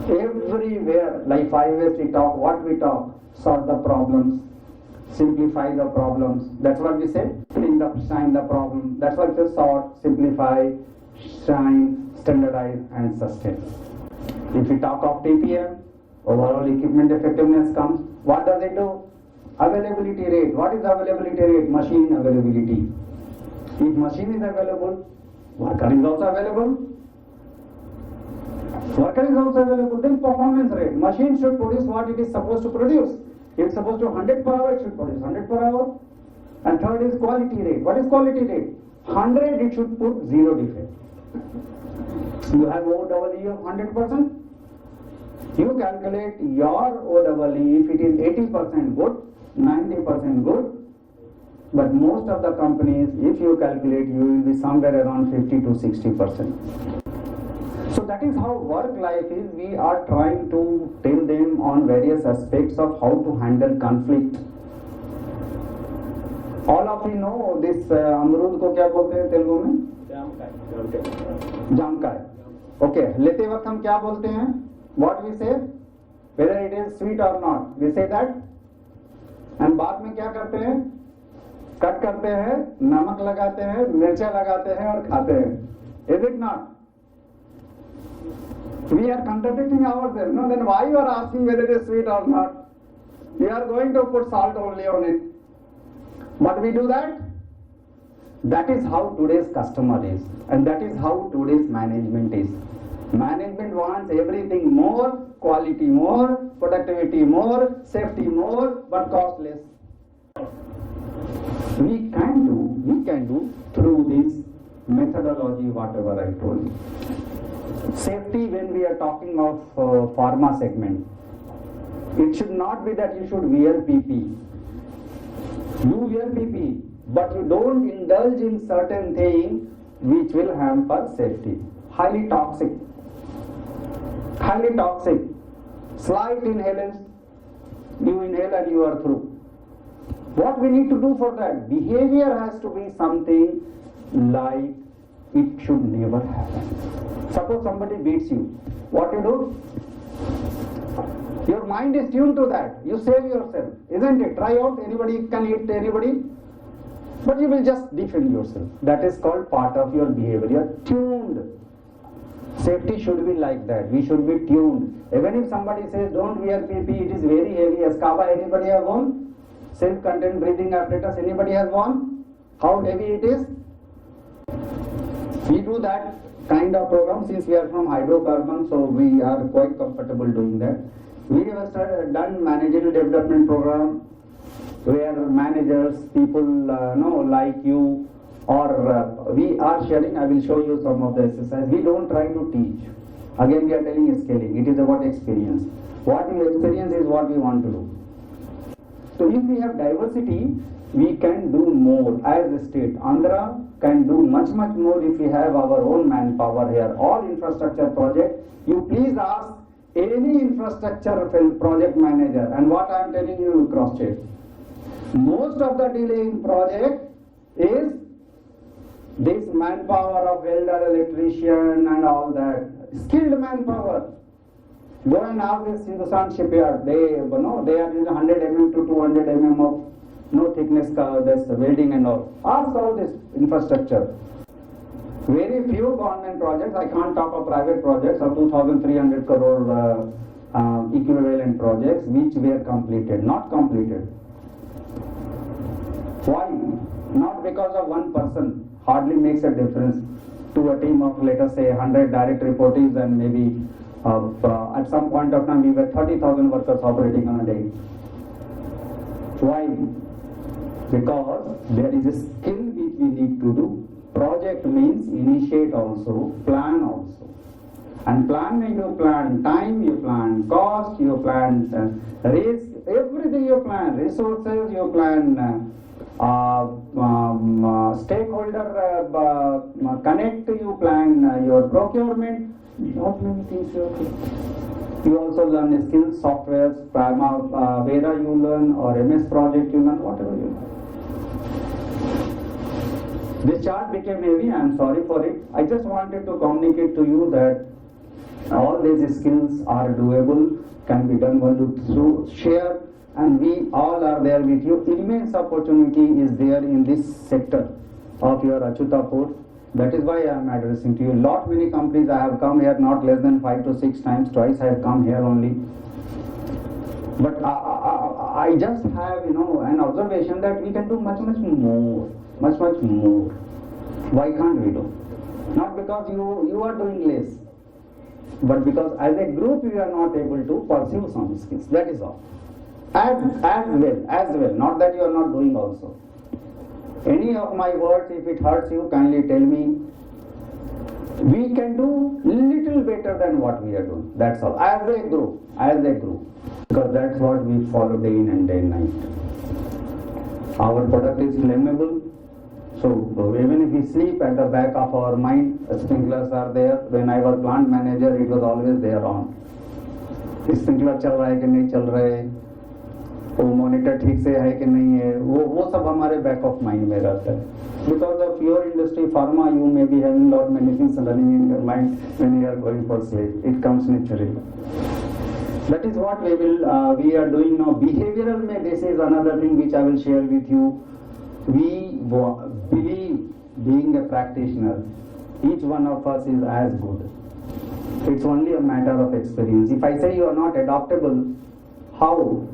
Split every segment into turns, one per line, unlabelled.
Everywhere, like 5 ways we talk, what we talk, solve the problems, simplify the problems. That's what we say. Shine the problem. That's what we say. Sort, simplify, shine, standardize, and sustain. If we talk of TPM, overall equipment effectiveness comes. What does it do? Availability rate. What is availability rate? Machine availability. If machine is available, worker is also available. Worker is also available. Then performance rate. Machine should produce what it is supposed to produce. If it's supposed to 100 per hour, it should produce 100 per hour. And third is quality rate. What is quality rate? 100, it should put 0 defect. You have OEE of 100%. You calculate your OEE if it is 80% good, 90% good. But most of the companies, if you calculate, you will be somewhere around 50 to 60%. So that is how work life is. We are trying to tell them on various aspects of how to handle conflict. All of you know this अमरूद को क्या बोलते हैं तेलुगु में? जामकाय. Okay. लेते वक्त हम क्या बोलते हैं? What we say? Whether it is sweet or not, we say that. And बाद में क्या करते हैं? कट करते हैं, नमक लगाते हैं, मिर्चा लगाते हैं और खाते हैं. Is it not? We are contradicting ourselves. No, then why you are asking whether it is sweet or not? We are going to put salt only on it. But we do that. That is how today's customer is, and that is how today's management is. Management wants everything more, quality more, productivity more, safety more, but cost less. We can do through this methodology, whatever I told you. Safety, when we are talking of pharma segment, it should not be that you should wear PP. You wear PP, but you don't indulge in certain things which will hamper safety. Highly toxic. Slight inhalants, you inhale and you are through. What we need to do for that? Behavior has to be something like it should never happen. Suppose somebody beats you. What you do? Your mind is tuned to that. You save yourself. Isn't it? Try out. Anybody can hit anybody. But you will just defend yourself. That is called part of your behavior. You are tuned. Safety should be like that. We should be tuned. Even if somebody says don't wear PP, it is very heavy. Escava, anybody have worn? Self-contained breathing apparatus, anybody has worn? How heavy it is? We do that kind of program since we are from hydrocarbon, so we are quite comfortable doing that. We have done managerial development program where managers, people like you, or we are sharing. I will show you some of the exercise. We don't try to teach. Again, we are telling scaling. It is about experience. What you experience is what we want to do. So if we have diversity, we can do more. As a state, Andhra can do much more if we have our own manpower here. All infrastructure project, you please ask any infrastructure project manager, and what I am telling you, cross-check. Most of the delay in project is this manpower of welder, electrician and all that. Skilled manpower. Go and ask this Hindustan shipyard. They are using 100 mm to 200 mm of no thickness, this welding and all. Ask all this infrastructure. Very few government projects, I can't talk of private projects, of 2,300 crore equivalent projects which were completed, not completed. Why? Not because of one person, hardly makes a difference to a team of, let us say, 100 direct reportees, and maybe at some point of time we were 30,000 workers operating on a day. Why? Because there is a skill which we need to do. Project means initiate also, plan also. And plan means you plan time, you plan cost, you plan risk, everything you plan, resources, you plan stakeholder connect, you plan your procurement, not many things you have. You also learn skills, softwares, Vera you learn, or MS project you learn, whatever you learn. This chart became heavy, I am sorry for it. I just wanted to communicate to you that All these skills are doable, can be done only through share, and we all are there with you. Immense opportunity is there in this sector of your Atchutapuram. That is why I am addressing to you. Lot many companies I have come here, not less than 5 to 6 times. Twice I have come here only. But I just have, an observation that we can do much more. Why can't we do? Not because you are doing less, but because as a group we are not able to pursue some skills. That is all. As well. Not that you are not doing also. Any of my words, if it hurts you, kindly tell me. We can do little better than what we are doing. That's all. As a group. Because that's what we follow day in and day and night. Our product is flammable. So even if we sleep, at the back of our mind, sprinklers are there. When I was plant manager, it was always there on. Sprinkler चल रहा है कि नहीं चल रहा है, वो monitor ठीक से है कि नहीं है, वो सब हमारे बैक ऑफ माइंड में रहता है. Because of your industry, pharma, you may be having lot many things running in your mind when you are going for sleep. It comes naturally. That is what we are doing now. Behavioral में this is another thing which I will share with you. We believe, being a practitioner, each one of us is as good. It's only a matter of experience. If I say you are not adaptable, how?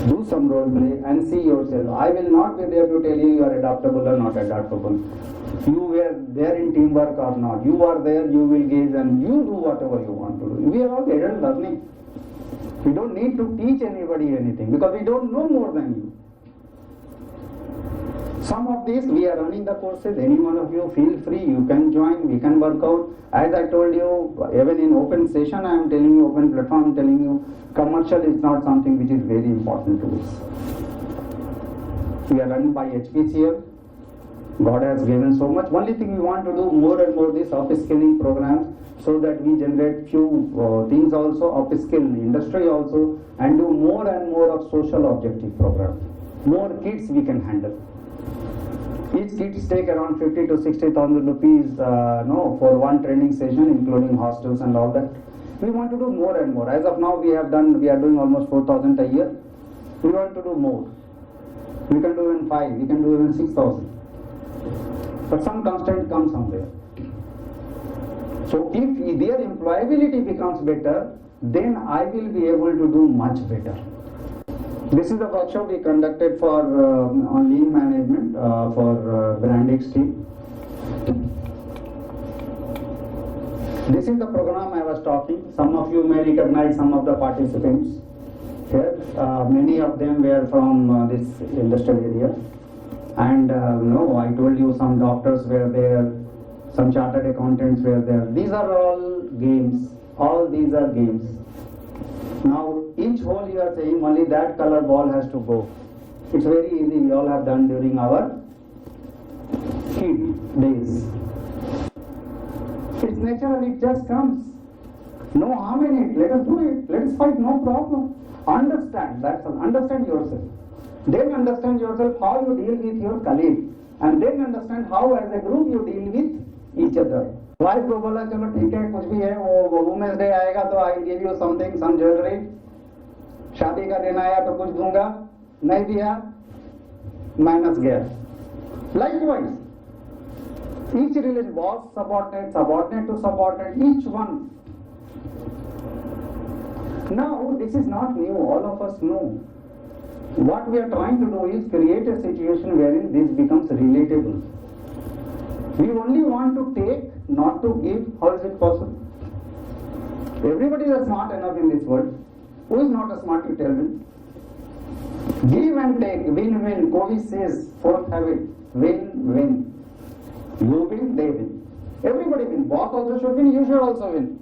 Do some role play and see yourself. I will not be there to tell you you are adaptable or not adaptable. You were there in teamwork or not. You are there, you will gauge and you do whatever you want to do. We are all adult learning. We don't need to teach anybody anything because we don't know more than you. Some of these we are running the courses. Any one of you feel free, you can join, we can work out. As I told you, even in open session I am telling you, open platform I am telling you, commercial is not something which is very important to us. We are run by HPCL. God has given so much. Only thing we want to do more and more this upskilling programs so that we generate few things also, upskill industry also, and do more and more of social objective programs. More kids we can handle. Each kids take around 50 to 60,000 rupees for one training session, including hostels and all that. We want to do more and more. As of now, we are doing almost 4,000 a year. We want to do more. We can do even 5, we can do even 6,000. But some constraint comes somewhere. So if their employability becomes better, then I will be able to do much better. This is the workshop we conducted for on lean management for Brand X team. This is the program I was talking. Some of you may recognize some of the participants here. Many of them were from this industrial area. And I told you some doctors were there, some chartered accountants were there. These are all games. All these are games. Now, each hole you are saying only that color ball has to go. It's very easy. We all have done during our kid days. It's natural. It just comes. No harm in it. Let us do it. Let us fight. No problem. Understand. That's all. Understand yourself. Then understand yourself how you deal with your colleague. And then understand how as a group you deal with each other. Wife को बोला चलो ठीक है कुछ भी है वो women's day आएगा तो I give you something some jewellery, शादी का दिन आया तो कुछ दूंगा, नहीं दिया माइनस गया. Likewise, each relation, boss, subordinate, subordinate to subordinate, each one. Now this is not new, all of us know. What we are trying to do is create a situation wherein this becomes relatable. We only want to take, not to give. How is it possible? Everybody is smart enough in this world. Who is not a smart, you tell me? Give and take, win-win. Covey says, fourth habit, win-win. You win, they win. Everybody win. Boss also should win, you should also win.